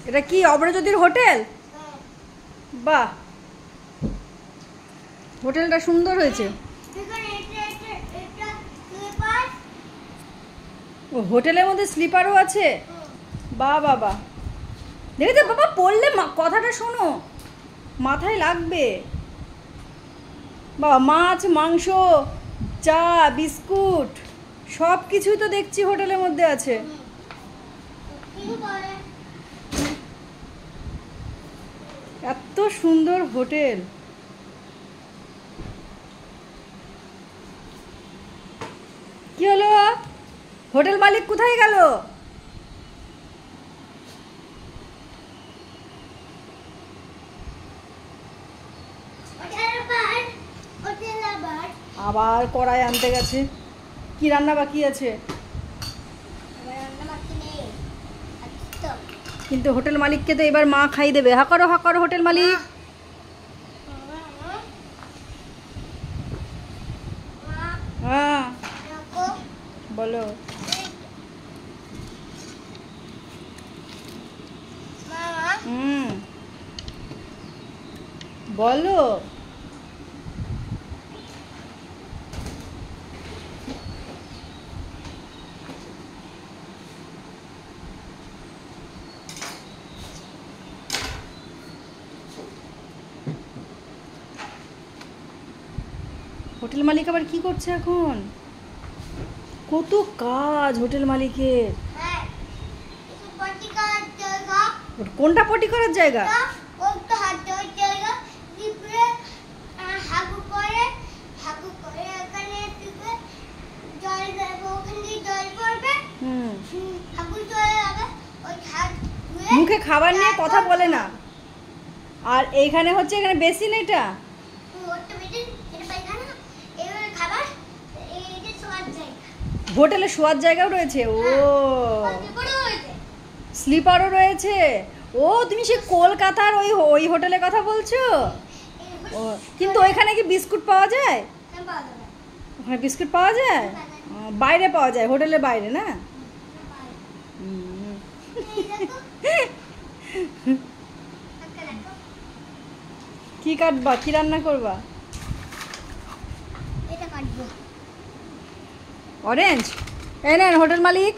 এটা কি অমরজ্যোতির হোটেল? বাহ, হোটেলটা সুন্দর হয়েছে। ও হোটেলের মধ্যে স্লিপারও আছে? বাহ বাবা, দেখেছো বাবা, পড়লে কথাটা শোনো, মাথায় লাগবে। বাবা, মাছ মাংস চা বিস্কুট সব কিছুই তো দেখছি হোটেলের মধ্যে আছে। এত সুন্দর হোটেল। কি হলো, হোটেল মালিক কোথায় গেল? আবার কড়াই আনতে গেছে। কি রান্না বাকি আছে? কিন্তু হোটেল মালিককে তো এবার মা খাই দেবে। হা করো হোটেল মালিক। হ্যাঁ বলো। বলো। হোটেল মালিক আবার কি করছে এখন? কত কাজ হোটেল মালিকের। কোনটা পটি করার জায়গা? মুখে খাবার নিয়ে কথা বলে না। আর এইখানে হচ্ছে, এখানে বেসিন, এটা হোটেলে শোয়ার জায়গাও রয়েছে। ও স্লিপারও রয়েছে। ও তুমি সে কলকাতার ওই হোটেলের কথা বলছো? ও কিন্তু ওইখানে কি বিস্কুট পাওয়া যায়? ওখানে বিস্কুট পাওয়া যায়? বাইরে পাওয়া যায়, হোটেলের বাইরে না? কি কাটবা, কি রান্না করবা? অরেঞ্জ। এই নেন হোটেল মালিক।